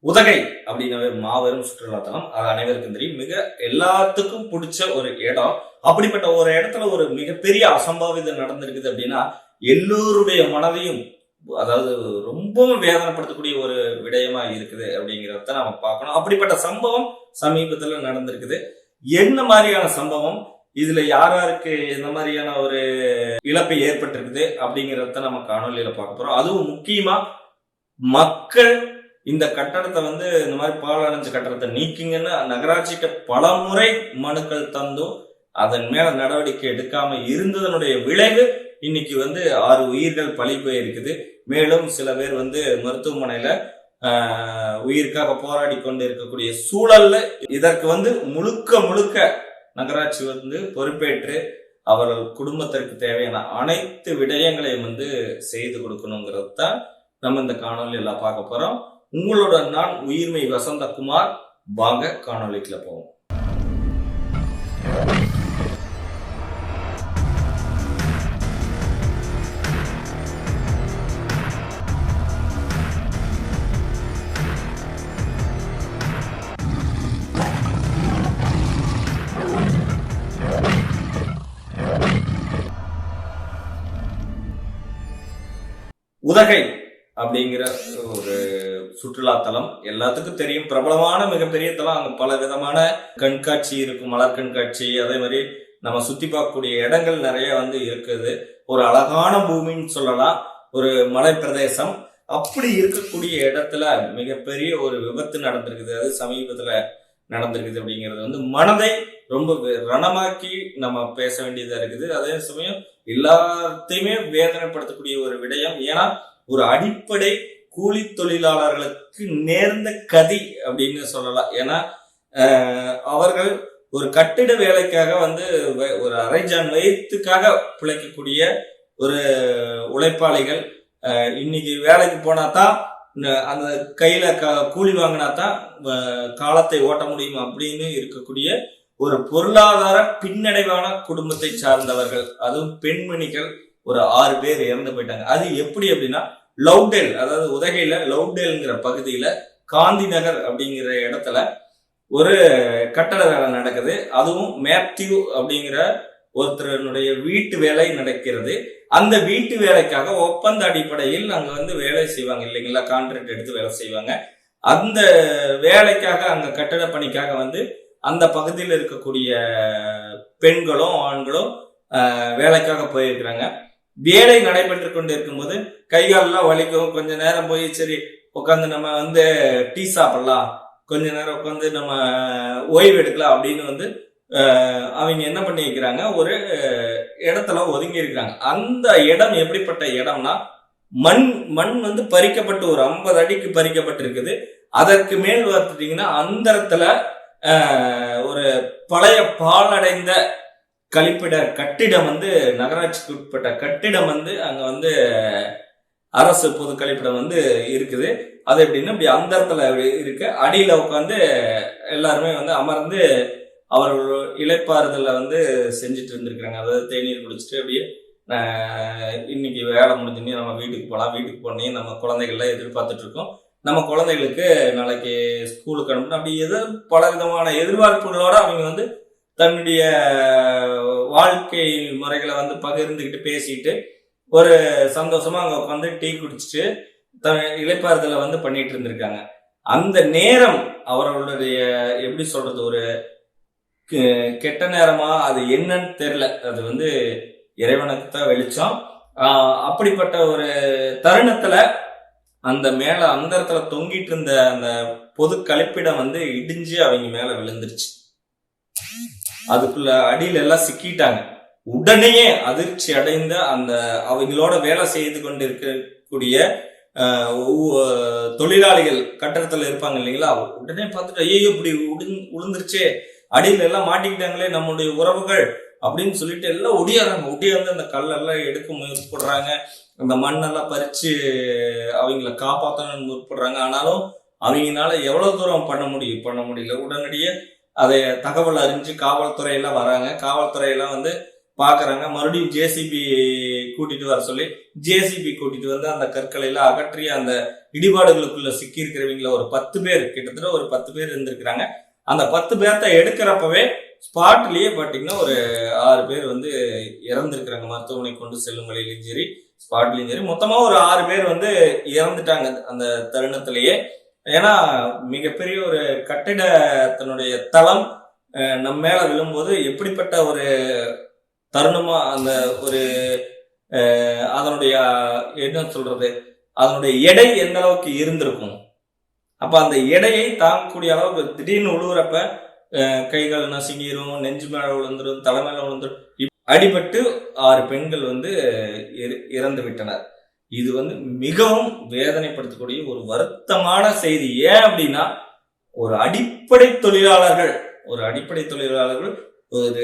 உதகை அப்படின்னாவே மாபெரும் சுற்றுலாத்தலம். அது அனைவருக்கும் தெரியும். மிக எல்லாத்துக்கும் பிடிச்ச ஒரு இடம். அப்படிப்பட்ட ஒரு இடத்துல ஒரு மிகப்பெரிய அசம்பாவிதம் நடந்திருக்குது அப்படின்னா, எல்லோருடைய மனதையும் அதாவது ரொம்பவும் வேதனைப்படுத்தக்கூடிய ஒரு விடயமா இருக்குது அப்படிங்கிறத நம்ம பார்க்கணும். அப்படிப்பட்ட சம்பவம் சமீபத்துல நடந்திருக்குது. என்ன மாதிரியான சம்பவம், இதுல யார் யாருக்கு எந்த மாதிரியான ஒரு இழப்பு ஏற்பட்டிருக்குது அப்படிங்கிறத நம்ம காணொலியில பார்க்க போறோம். அதுவும் முக்கியமா மக்கள் இந்த கட்டடத்தை இந்த மாதிரி பாழடைஞ்ச கட்டடத்தை நீக்கிங்கன்னு நகராட்சிக்கு பல முறை மனுக்கள் தந்தும் அதன் மேல நடவடிக்கை எடுக்காம இருந்ததனுடைய விளைவு இன்னைக்கு 6 உயிர்கள் பலி போயிருக்குது. மேலும் சில பேர் மருத்துவமனையில உயிருக்காக போராடி கொண்டு இருக்கக்கூடிய சூழல்ல இதற்கு முழுக்க முழுக்க நகராட்சி பொறுப்பேற்று அவர்கள் குடும்பத்திற்கு தேவையான அனைத்து விடயங்களையும் செய்து கொடுக்கணுங்கிறது தான் நம்ம இந்த காணொலியில பார்க்க போறோம். உங்களோட நான் உயிர்மை வசந்தகுமார். வாங்க காணொலிக்குள்ள போவோம். உதகை அப்படிங்கிற ஒரு சுற்றுலா தலம் எல்லாத்துக்கும் தெரியும். பிரபலமான மிகப்பெரிய தலம். அங்க பல விதமான கண்காட்சி இருக்கும், மலர் கண்காட்சி. அதே மாதிரி நம்ம சுத்தி பார்க்கக்கூடிய இடங்கள் நிறைய இருக்குது. ஒரு அழகான பூமின்னு சொல்லலாம், ஒரு மலை பிரதேசம். அப்படி இருக்கக்கூடிய இடத்துல மிகப்பெரிய ஒரு விபத்து நடந்திருக்குது. அது சமீபத்துல நடந்திருக்குது. அப்படிங்கிறது மனதை ரொம்ப ரணமாக்கி நம்ம பேச வேண்டியதா இருக்குது. அதே சமயம் எல்லாத்தையுமே வேதனைப்படுத்தக்கூடிய ஒரு விடயம். ஏன்னா ஒரு அடிப்படை கூலி தொழிலாளர்களுக்கு நேர்ந்த கதி அப்படின்னு சொல்லலாம். ஏன்னா அவர்கள் ஒரு கட்டிட வேலைக்காக ஒரு அரைஜான் வயிற்றுக்காக பிழைக்கக்கூடிய ஒரு உழைப்பாளிகள். இன்னைக்கு வேலைக்கு போனாதான் அந்த கையில கூலி வாங்கினாதான் காலத்தை ஓட்ட முடியும் அப்படின்னு இருக்கக்கூடிய ஒரு பொருளாதார பின்னடைவான குடும்பத்தை சார்ந்தவர்கள். அதுவும் பெண்மணிகள் ஒரு 6 பேர் இறந்து போயிட்டாங்க. அது எப்படி அப்படின்னா, லவ்டேல், அதாவது உதகையில லவ்டேல்ங்கிற பகுதியில காந்தி நகர் அப்படிங்கிற இடத்துல ஒரு கட்டட வேலை நடக்குது. அதுவும் மேத்யூ அப்படிங்கிற ஒருத்தருடைய வீட்டு வேலை நடக்கிறது. அந்த வீட்டு வேலைக்காக ஒப்பந்த அடிப்படையில் அங்க வேலை செய்வாங்க இல்லைங்களா, கான்ட்ராக்ட் எடுத்து வேலை செய்வாங்க. அந்த வேலைக்காக அங்க கட்டட பணிக்காக அந்த பகுதியில் இருக்கக்கூடிய பெண்களும் ஆண்களும் வேலைக்காக போயிருக்கிறாங்க. வேலை நடைபெற்று கொண்டு இருக்கும்போது கைகாலெல்லாம் வலிக்கும். கொஞ்ச நேரம் போய் சரி உட்காந்து நம்ம டீ சாப்பிடலாம், கொஞ்ச நேரம் உட்காந்து நம்ம ஓய்வு எடுக்கலாம் அப்படின்னு அவங்க என்ன பண்ணி வைக்கிறாங்க, ஒரு இடத்துல ஒதுங்கி இருக்கிறாங்க. அந்த இடம் எப்படிப்பட்ட இடம்னா, மண் பறிக்கப்பட்டு ஒரு 50 அடிக்கு பறிக்கப்பட்டிருக்குது. அதற்கு மேல் பார்த்துட்டீங்கன்னா அந்தரத்துல ஒரு பழைய பாழடைந்த கழிப்பிட கட்டிடம் நகராட்சிக்கு உட்பட்ட கட்டிடம் அங்க அரசு பொது கழிப்பிடம் இருக்குது. அது எப்படின்னா இப்படி அந்தரத்துல இருக்கு. அடியில உட்காந்து எல்லாருமே அமர்ந்து அவர்கள் இளைப்பாறுதல செஞ்சுட்டு இருந்திருக்கிறாங்க. அதாவது தேநீர் குடிச்சிட்டு அப்படியே இன்னைக்கு வேலை முடிஞ்சுன்னு நம்ம வீட்டுக்கு போகலாம், வீட்டுக்கு போனே நம்ம குழந்தைகள்லாம் எதிர்பார்த்துட்டு இருக்கோம். நம்ம குழந்தைகளுக்கு நாளைக்கு ஸ்கூலுக்கு அனுப்பணும், அப்படி பல விதமான எதிர்பார்ப்புகளோட அவங்க தன்னுடைய வாழ்க்கை முறைகளை பகிர்ந்துக்கிட்டு பேசிட்டு ஒரு சந்தோஷமா அங்க உட்காந்து டீ குடிச்சிட்டு இளைப்பாறுதல பண்ணிட்டு இருந்திருக்காங்க. அந்த நேரம் அவர்களுடைய எப்படி சொல்றது, ஒரு கெட்ட நேரமா அது என்னன்னு தெரியல. அது இறைவனுக்கு தான் வெளிச்சம். அப்படிப்பட்ட ஒரு தருணத்துல அந்த மேல அந்த இடத்துல தொங்கிட்டு இருந்த அந்த பொது கழிப்பிடம் இடிஞ்சு அவங்க மேல விழுந்துருச்சு. அதுக்குள்ள அடியில எல்லாம் சிக்கிட்டாங்க. உடனே அதிர்ச்சி அடைந்த அந்த அவங்களோட வேலை செய்து கொண்டு இருக்கக்கூடிய தொழிலாளிகள் கட்டடத்துல இருப்பாங்க இல்லைங்களா, உடனே பார்த்துட்டு ஐயோ இப்படி உளுந்துருச்சே, அடியில எல்லாம் மாட்டிக்கிட்டாங்களே நம்முடைய உறவுகள் அப்படின்னு சொல்லிட்டு எல்லாம் ஒடியாந்து அந்த கல்லெல்லாம் எடுக்க முற்படுறாங்க. அந்த மண்ணெல்லாம் பறிச்சு அவங்கள காப்பாற்றணும்னு முற்படுறாங்க. ஆனாலும் அவங்கனால எவ்வளவு தூரம் பண்ண முடியல. உடனடியே அதை தகவல் அறிஞ்சு காவல்துறையெல்லாம் வராங்க. காவல்துறையெல்லாம் பாக்குறாங்க. மறுபடியும் ஜேசிபி கூட்டிட்டு வர சொல்லி ஜேசிபி கூட்டிட்டு வந்து அந்த கற்களை எல்லாம் அகற்றி அந்த இடிபாடுகளுக்குள்ள சிக்கி இருக்கிறவங்கள ஒரு 10 பேர், கிட்டத்தட்ட ஒரு 10 பேர் இருந்திருக்கிறாங்க. அந்த 10 பேர்த்த எடுக்கிறப்பவே ஸ்பாட்லயே பாத்தீங்கன்னா ஒரு 6 பேர் வந்து இறந்திருக்கிறாங்க. மருத்துவமனை கொண்டு செல்லும் வழியிலும் சரி, ஸ்பாட்லயும் சரி, மொத்தமா ஒரு 6 பேர் வந்து இறந்துட்டாங்க அந்த தருணத்திலேயே. ஏன்னா மிகப்பெரிய ஒரு கட்டிடத்தினுடைய தளம் நம்ம மேல விழும்போது எப்படிப்பட்ட ஒரு தருணமா அந்த ஒரு அதனுடைய என்ன சொல்றது, அதனுடைய எடை எந்த அளவுக்கு இருந்திருக்கும். அப்ப அந்த எடையை தாங்கக்கூடிய அளவுக்கு திடீர்னு உழுவுறப்ப கைகள் நசுங்கிரும், நெஞ்சு மேல விழுந்துரும், தலை மேல விழுந்துரும். அடிபட்டு 6 பெண்கள் வந்து இறந்து விட்டனர். இது வந்து மிகவும் வேதனைப்படுத்தக்கூடிய ஒரு வருத்தமான செய்தி. ஏன் அப்படின்னா ஒரு அடிப்படை தொழிலாளர்கள் ஒரு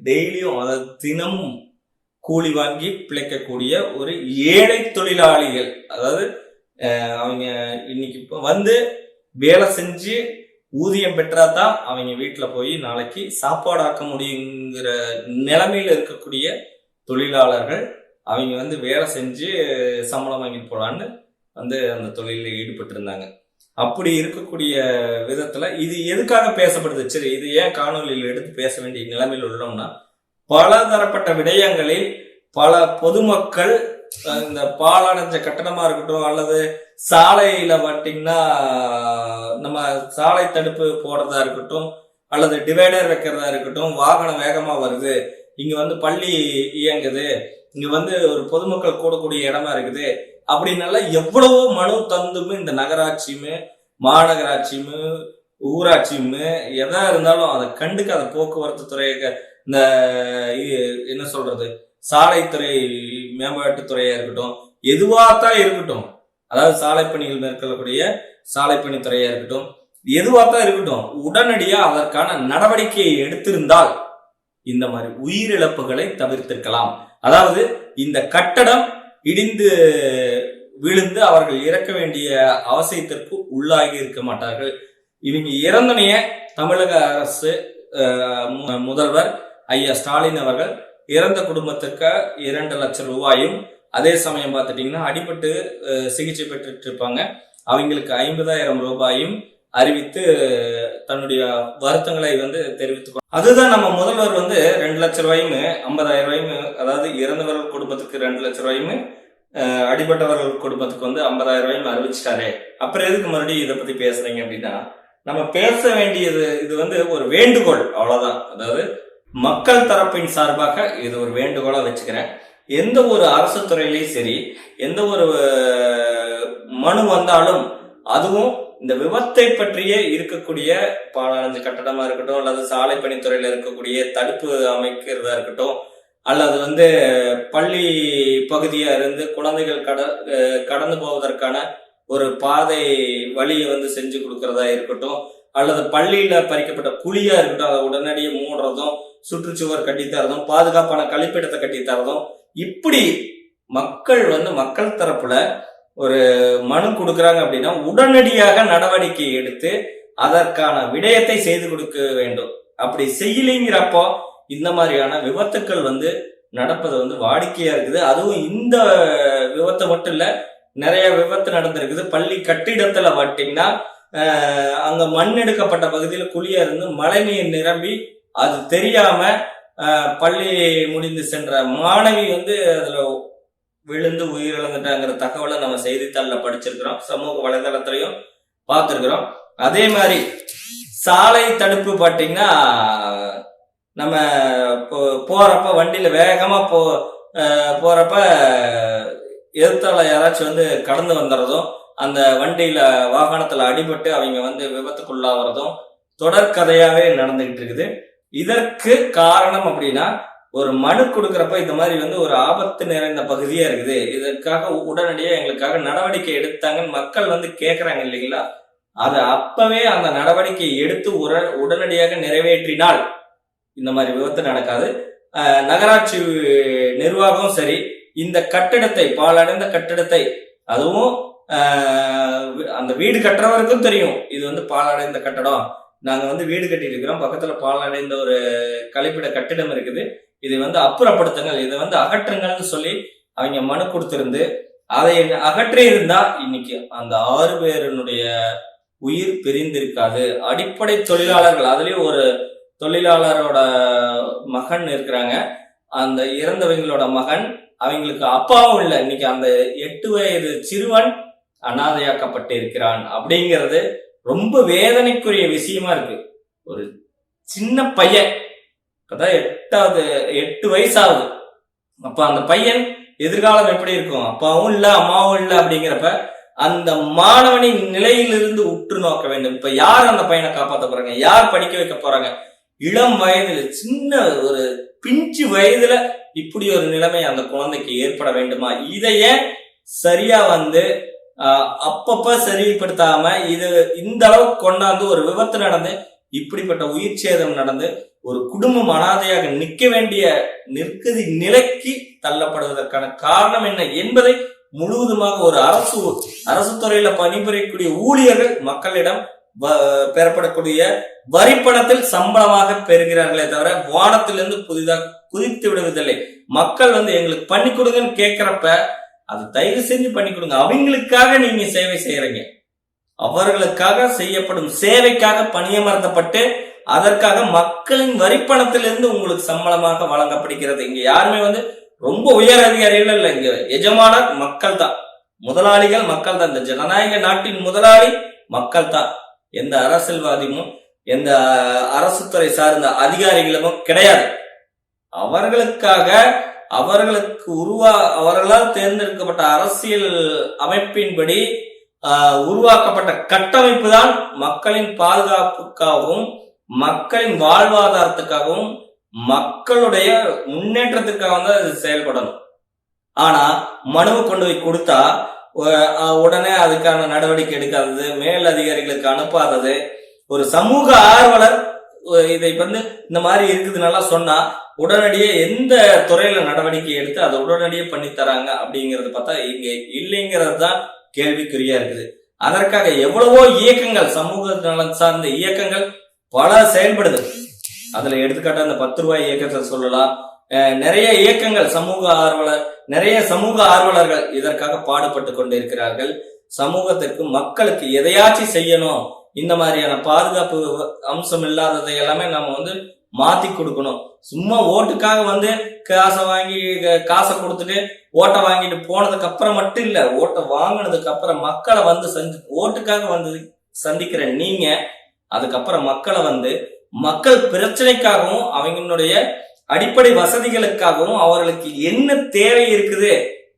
டெய்லியும், அதாவது தினமும் கூலி வாங்கி பிழைக்கக்கூடிய ஒரு ஏழை தொழிலாளிகள். அதாவது அவங்க இன்னைக்கு இப்போ வந்து வேலை செஞ்சு ஊதியம் பெற்றாதான் அவங்க வீட்டுல போய் நாளைக்கு சாப்பாடு ஆக்க முடியுங்கிற நிலைமையில இருக்கக்கூடிய தொழிலாளர்கள். அவங்க வந்து வேலை செஞ்சு சம்பளம் வாங்கிட்டு போலான்னு வந்து அந்த தொழிலில் ஈடுபட்டு இருந்தாங்க. அப்படி இருக்கக்கூடிய விதத்துல இது எதுக்காக பேசப்படுது? சரி, இது ஏன் காணொலியில் எடுத்து பேச வேண்டிய நிலைமையில் உள்ளோம்னா, பல தரப்பட்ட விடயங்களில் பல பொதுமக்கள் இந்த பாலடைஞ்ச கட்டணமா இருக்கட்டும், அல்லது சாலையில பார்த்தீங்கன்னா நம்ம சாலை தடுப்பு போடுறதா இருக்கட்டும், அல்லது டிவைடர் வைக்கிறதா இருக்கட்டும், வாகனம் வேகமா வருது, இங்க வந்து பள்ளி இயங்குது, இங்க வந்து ஒரு பொதுமக்கள் கூடக்கூடிய இடமா இருக்குது அப்படின்னால எவ்வளவோ மனு தந்துமே இந்த நகராட்சியுமே மாநகராட்சியுமே ஊராட்சியுமே எதா இருந்தாலும் அதை கண்டுக்காத போக்குவரத்து துறை, இந்த என்ன சொல்றது, சாலைத்துறை மேம்பாட்டுத்துறையா இருக்கட்டும், எதுவாத்தான் இருக்கட்டும், அதாவது சாலை பணிகள் மேற்கொள்ளக்கூடிய சாலை பணித்துறையா இருக்கட்டும், எதுவாத்தான் இருக்கட்டும், உடனடியா அதற்கான நடவடிக்கையை எடுத்திருந்தால் இந்த மாதிரி உயிரிழப்புகளை தவிர்த்திருக்கலாம். அதாவது இந்த கட்டடம் இடிந்து விழுந்து அவர்கள் இறக்க வேண்டிய அவசியத்திற்கு உள்ளாகி இருக்க மாட்டார்கள். இவங்க இறந்தனைய தமிழக அரசு முதல்வர் ஐயா ஸ்டாலின் அவர்கள் இறந்த குடும்பத்துக்கு 2 லட்சம் ரூபாயும், அதே சமயம் பார்த்துட்டீங்கன்னா அடிபட்டு சிகிச்சை பெற்றுட்டு இருப்பாங்க அவங்களுக்கு 50,000 ரூபாயும் அறிவித்து தன்னுடைய வருத்தங்களை வந்து தெரிவித்துக்கொண்டார். அதுதான் நம்ம முதல்வர் வந்து 2 லட்சம் ரூபாயும் 50,000 ரூபாயும், அதாவது இறந்தவர்கள் குடும்பத்துக்கு 2 லட்சம் ரூபாயும் அடிபட்டவர்கள் குடும்பத்துக்கு வந்து 50,000 ரூபாயும் அறிவிச்சிட்டாரு. அப்புறம் எதுக்கு மறுபடியும் இதை பத்தி பேசுறீங்க அப்படின்னா, நம்ம பேச வேண்டியது இது வந்து ஒரு வேண்டுகோள், அவ்வளவுதான். அதாவது மக்கள் தரப்பின் சார்பாக இது ஒரு வேண்டுகோளா வச்சுக்கிறேன். எந்த ஒரு அரசு துறையிலையும் சரி, எந்த ஒரு மனு வந்தாலும், அதுவும் இந்த விபத்தை பற்றியே இருக்கக்கூடிய பாலடைஞ்ச கட்டடமா இருக்கட்டும், அல்லது சாலை பணித்துறையில இருக்கக்கூடிய தடுப்பு அமைக்கிறதா இருக்கட்டும், அல்லது வந்து பள்ளி பகுதியா இருந்து குழந்தைகள் கடந்து போவதற்கான ஒரு பாதை வழியை வந்து செஞ்சு கொடுக்கறதா இருக்கட்டும், அல்லது பள்ளியில பறிக்கப்பட்ட குழியா இருக்கட்டும், அதை உடனடியே மூடுறதும், சுற்றுச்சுவர் கட்டித்தரதும், பாதுகாப்பான கழிப்பிடத்தை கட்டித்தரதும், இப்படி மக்கள் வந்து மக்கள் தரப்புல ஒரு மனு கொடுக்கறாங்க அப்படின்னா உடனடியாக நடவடிக்கை எடுத்து அதற்கான விடயத்தை செய்து கொடுக்க வேண்டும். அப்படி செய்யலைங்கிறப்போ இந்த மாதிரியான விபத்துக்கள் வந்து நடப்பது வந்து வாடிக்கையா இருக்குது. அதுவும் இந்த விபத்து மட்டும் இல்ல, நிறைய விபத்து நடந்திருக்குது. பள்ளி கட்டிடத்துல பார்த்தீங்கன்னா அங்க மண் எடுக்கப்பட்ட பகுதியில குழியா இருந்து மழை நீர் நிரம்பி அது தெரியாம பள்ளி முடிந்து சென்ற மாணவி வந்து அதுல விழுந்து உயிரிழந்துட்டாங்கிற தகவலை நம்ம செய்தித்தாள்ல படிச்சிருக்கிறோம், சமூக வலைதளத்திலையும் பார்த்திருக்கிறோம். அதே மாதிரி சாலை தடுப்பு பார்த்தீங்கன்னா நம்ம போறப்ப வண்டியில வேகமா போறப்ப எதிர்த்தால யாராச்சும் வந்து கடந்து வந்துடுறதும், அந்த வண்டியில வாகனத்துல அடிபட்டு அவங்க வந்து விபத்துக்குள்ளாகிறதும் தொடர்கதையாவே நடந்துகிட்டு இருக்குது. இதற்கு காரணம் அப்படின்னா, ஒரு மனு கொடுக்கறப்ப இந்த மாதிரி வந்து ஒரு ஆபத்து நிறைந்த பகுதியா இருக்குது, இதற்காக உடனடியாக எங்களுக்காக நடவடிக்கை எடுத்தாங்கன்னு மக்கள் வந்து கேட்கறாங்க இல்லைங்களா? அது அப்பவே அந்த நடவடிக்கை எடுத்து உடனடியாக நிறைவேற்றினால் இந்த மாதிரி விபத்து நடக்காது. நகராட்சி நிர்வாகம் சரி, இந்த கட்டிடத்தை, பாலடைந்த கட்டிடத்தை, அதுவும் அந்த வீடு கட்டுறவருக்கும் தெரியும் இது வந்து பாலடைந்த கட்டடம், நாங்க வந்து வீடு கட்டிட்டு இருக்கிறோம், பக்கத்துல பாலடைந்த ஒரு கழிப்பிட கட்டிடம் இருக்குது, இதை அப்புறப்படுத்துங்கள், இதை அகற்றுங்கள்னு சொல்லி அவங்க மனு கொடுத்திருந்து அதை அகற்றி இருந்தா இன்னைக்கு அந்த 6 பேருடைய உயிர் பிரிந்திருக்காது. அடிப்படை தொழிலாளர்கள், அதுலயும் ஒரு தொழிலாளரோட மகன் இருக்கிறாங்க, அந்த இறந்தவங்களோட மகன், அவங்களுக்கு அப்பாவும் இல்லை. இன்னைக்கு அந்த 8 வயது சிறுவன் அனாதையாக்கப்பட்டு இருக்கிறான் அப்படிங்கிறது ரொம்ப வேதனைக்குரிய விஷயமா இருக்கு. ஒரு சின்ன பையன், இப்பதான் 8 வயசு ஆகுது. அப்ப அந்த பையன் எதிர்காலம் எப்படி இருக்கும்? அப்பாவும் இல்ல அம்மாவும் இல்ல அப்படிங்கிறப்ப அந்த மாணவனின் நிலையிலிருந்து உற்று நோக்க வேண்டும். இப்ப யார் அந்த பையனை காப்பாற்ற போறாங்க? யார் படிக்க வைக்க போறாங்க? இளம் வயதுல, சின்ன ஒரு பிஞ்சு வயதுல இப்படி ஒரு நிலைமை அந்த குழந்தைக்கு ஏற்பட வேண்டுமா? இதைய சரியா அப்பப்ப சரிப்படுத்தாம இது இந்த அளவுக்கு கொண்டாந்து ஒரு விபத்து நடந்து இப்படிப்பட்ட உயிர் சேதம் நடந்து ஒரு குடும்பம் அனாதையாக நிற்க வேண்டிய நிலைக்கு தள்ளப்படுவதற்கான காரணம் என்ன என்பதை முழுவதுமாக ஒரு அரசு துறையில பணிபுரியக்கூடிய ஊழியர்கள் மக்களிடம் பெறப்படக்கூடிய வரிப்பணத்தில் சம்பளமாக பெறுகிறார்களே தவிர வானத்திலிருந்து புதிதாக குதித்து விடுவதில்லை. மக்கள் எங்களுக்கு பண்ணி கொடுங்கன்னு கேட்கிறப்ப அது தயவு செஞ்சு பண்ணி கொடுங்க. அவங்களுக்காக நீங்க சேவை செய்யறீங்க, அவர்களுக்காக செய்யப்படும் சேவைக்காக பணியமர்த்தப்பட்டு அதற்காக மக்களின் வரிப்பணத்திலிருந்து உங்களுக்கு சம்பளமாக வழங்கப்படுகிறது. இங்க யாருமே ரொம்ப உயர் அதிகாரிகள் இல்ல, இங்க எஜமானர் மக்கள் தான், முதலாளிகள் மக்கள் தான். இந்த ஜனநாயக நாட்டின் முதலாளி மக்கள் தான். எந்த அரசியல்வாதியும் எந்த அரசு துறை சார்ந்த அதிகாரிகளும் கிடையாது. அவர்களுக்காக அவர்களால் தேர்ந்தெடுக்கப்பட்ட அரசியல் அமைப்பின்படி உருவாக்கப்பட்ட கட்டமைப்பு தான் மக்களின் பாதுகாப்புக்காகவும் மக்களின் வாழ்வாதாரத்துக்காகவும் மக்களுடைய முன்னேற்றத்துக்காக தான் அது செயல்படணும். ஆனா மனுவை கொண்டு போய் கொடுத்தா உடனே அதுக்கான நடவடிக்கை எடுக்காதது, மேல் அதிகாரிகளுக்கு அனுப்பாதது, ஒரு சமூக ஆர்வலர் இதை இந்த மாதிரி இருக்குதுன்னா சொன்னா உடனடியே எந்த துறையில நடவடிக்கை எடுத்து அதை உடனடியே பண்ணி தராங்க அப்படிங்கறத பார்த்தா இங்க இல்லைங்கிறது தான் கேள்விக்குறியா இருக்குது. அதற்காக எவ்வளவோ இயக்கங்கள், சமூக நலன் சார்ந்த இயக்கங்கள் பல செயல்படுது. அதுல எடுத்துக்காட்ட அந்த 10 ரூபாய் இயக்கத்தை சொல்லலாம். நிறைய இயக்கங்கள், நிறைய சமூக ஆர்வலர்கள் இதற்காக பாடுபட்டு கொண்டிருக்கிறார்கள். சமூகத்திற்கு மக்களுக்கு எதையாச்சும் செய்யணும், இந்த மாதிரியான பாதுகாப்பு அம்சம் இல்லாததை எல்லாமே நம்ம மாத்தி கொடுக்கணும். சும்மா ஓட்டுக்காக காசை கொடுத்துட்டு ஓட்டை வாங்கிட்டு போனதுக்கு அப்புறம் மட்டும் இல்ல, ஓட்டை வாங்கினதுக்கு அப்புறம் மக்களை ஓட்டுக்காக சந்திக்கிற நீங்க அதுக்கப்புறம் மக்களை மக்கள் பிரச்சனைக்காகவும் அவங்களுடைய அடிப்படை வசதிகளுக்காகவும் அவர்களுக்கு என்ன தேவை இருக்குது,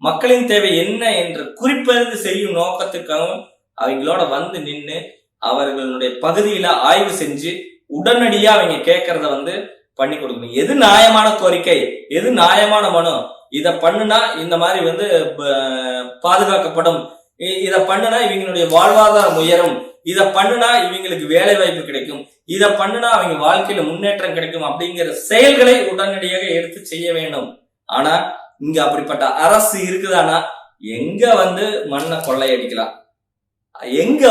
மக்களின் தேவை என்ன என்று குறிப்பறிந்து செய்யும் நோக்கத்துக்காகவும் அவங்களோட நின்று அவர்களுடைய பகுதியில ஆய்வு செஞ்சு உடனடியா அவங்க கேட்கறத பண்ணி கொடுக்கணும். எது நியாயமான கோரிக்கை, எது நியாயமான மனு, இத பண்ணுனா இந்த மாதிரி பாதுகாக்கப்படும், இத பண்ணுனா இவங்களுடைய வாழ்வாதாரம் உயரும், இத பண்ணுனா இவங்களுக்கு வேலை வாய்ப்பு கிடைக்கும், இத பண்ணுனா அவங்க வாழ்க்கையில முன்னேற்றம் கிடைக்கும் அப்படிங்கிற செயல்களை உடனடியாக எடுத்து செய்ய வேண்டும். ஆனா இங்க அப்படிப்பட்ட அரசு இருக்குதானா? எங்க மண்ணை கொள்ளையடிக்கலாம், எங்க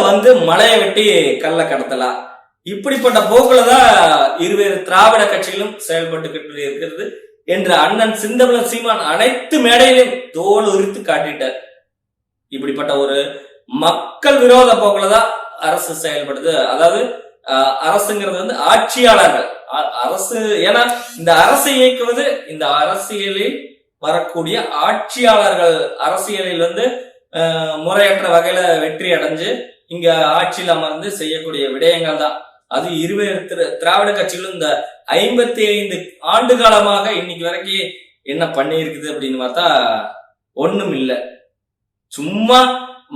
மலையை வெட்டி கல்ல கடத்தலாம், இப்படிப்பட்ட போக்குலதான் இருவேறு திராவிட கட்சிகளும் செயல்பட்டு இருக்கிறது என்று அண்ணன் சிந்தமலன் சீமான் அனைத்து மேடையிலும் தோல் உரித்து காட்டிட்டார். இப்படிப்பட்ட ஒரு மக்கள் விரோத போக்குலதான் அரசு செயல்படுது. அதாவது அரசுங்கிறது ஆட்சியாளர்கள், அரசு, ஏன்னா இந்த அரசை இயக்குவது இந்த அரசியலில் வரக்கூடிய ஆட்சியாளர்கள் அரசியலில் முறையற்ற வகையில வெற்றி அடைஞ்சு இங்க ஆட்சியில் அமர்ந்து செய்யக்கூடிய விடயங்கள் தான். அது இருவேறு திராவிட கட்சிகளும் இந்த 55 ஆண்டு காலமாக இன்னைக்கு வரைக்கும் என்ன பண்ணி இருக்குது அப்படின்னு பார்த்தா ஒண்ணும் இல்லை. சும்மா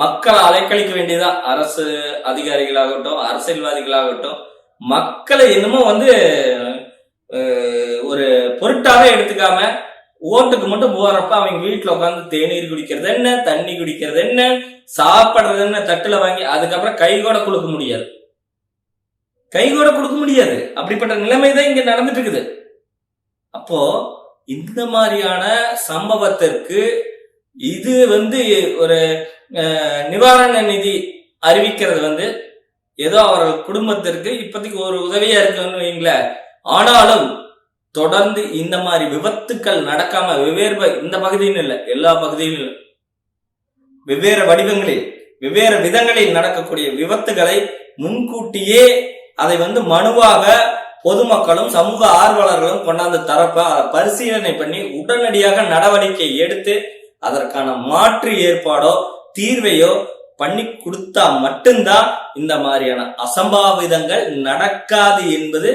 மக்களை அலைக்கழிக்க வேண்டியதான். அரசு அதிகாரிகளாகட்டும் அரசியல்வாதிகளாகட்டும் மக்களை என்னமோ ஒரு பொருட்டாவே எடுத்துக்காம ஓட்டுக்கு மட்டும் போறப்ப அவங்க வீட்டுல உட்காந்து தேநீர் குடிக்கிறது என்ன, தண்ணி குடிக்கிறது என்ன, சாப்பிடுறது என்ன தட்டுல வாங்கி அதுக்கப்புறம் கை கூட கொடுக்க முடியாது, அப்படிப்பட்ட நிலைமை தான் இங்க நடந்துட்டு இருக்குது. அப்போ இந்த மாதிரியான சம்பவத்திற்கு இது ஒரு நிவாரண நிதி அறிவிக்கிறது ஏதோ அவர்கள் குடும்பத்திற்கு இப்போதைக்கு ஒரு உதவியா இருக்குன்னு வைங்களேன். ஆனாலும் தொடர்ந்து இந்த மாதிரி விபத்துக்கள் நடக்காம இந்த பகுதின்னு இல்லை, எல்லா பகுதியிலும் வெவ்வேறு வடிவங்களில் வெவ்வேறு விதங்களில் நடக்கக்கூடிய விபத்துகளை முன்கூட்டியே அதை மனுவாக பொதுமக்களும் சமூக ஆர்வலர்களும் கொண்டாந்து தரப்ப அதை பரிசீலனை பண்ணி உடனடியாக நடவடிக்கை எடுத்து அதற்கான மாற்று ஏற்பாடோ தீர்வையோ பண்ணி கொடுத்தா மட்டும்தான் இந்த மாதிரியான அசம்பாவிதங்கள் நடக்காது என்பது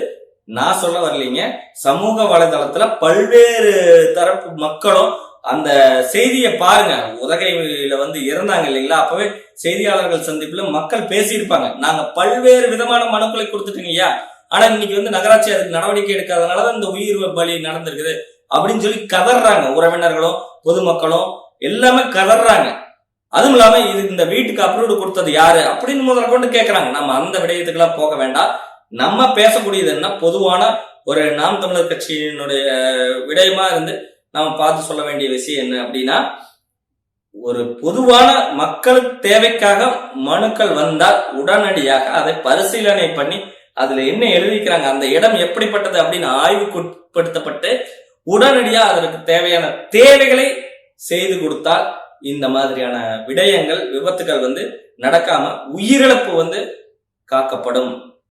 நான் சொல்ல வரலீங்க. சமூக வலைதளத்துல பல்வேறு தரப்பு மக்களும் அந்த செய்தியை பாருங்க. உதகையில இறந்தாங்க இல்லைங்களா, அப்பவே செய்தியாளர்கள் சந்திப்புல மக்கள் பேசியிருப்பாங்க. நாங்க பல்வேறு விதமான மனுக்களை கொடுத்துட்டோங்க ஐயா, ஆனா இன்னைக்கு நகராட்சி அதுக்கு நடவடிக்கை எடுக்காதனாலதான் இந்த உயிர் பலி நடந்திருக்குது அப்படின்னு சொல்லி கதறாங்க. உறவினர்களும் பொதுமக்களும் எல்லாமே கதறாங்க. அதுவும் இல்லாம இந்த வீட்டுக்கு அப்ரூவ் கொடுத்தது யாரு அப்படின்னு முதல்ல கொண்டு கேட்கறாங்க. நம்ம அந்த விடயத்துக்கெல்லாம் போக வேண்டாம். நம்ம பேசக்கூடியது என்ன, பொதுவான ஒரு நாம் தமிழர் கட்சியினுடைய விடயமா இருந்து நம்ம பார்த்து சொல்ல வேண்டிய விஷயம் என்ன அப்படின்னா, ஒரு பொதுவான மக்களுக்கு தேவைக்காக மனுக்கள் வந்தால் உடனடியாக அதை பரிசீலனை பண்ணி அதுல என்ன எழுதிக்கிறாங்க, அந்த இடம் எப்படிப்பட்டது அப்படின்னு ஆய்வுக்குட்படுத்தப்பட்டு உடனடியா அதற்கு தேவையான தேவைகளை செய்து கொடுத்தால் இந்த மாதிரியான விடயங்கள் விபத்துகள் நடக்காம உயிரிழப்பு காக்கப்படும்.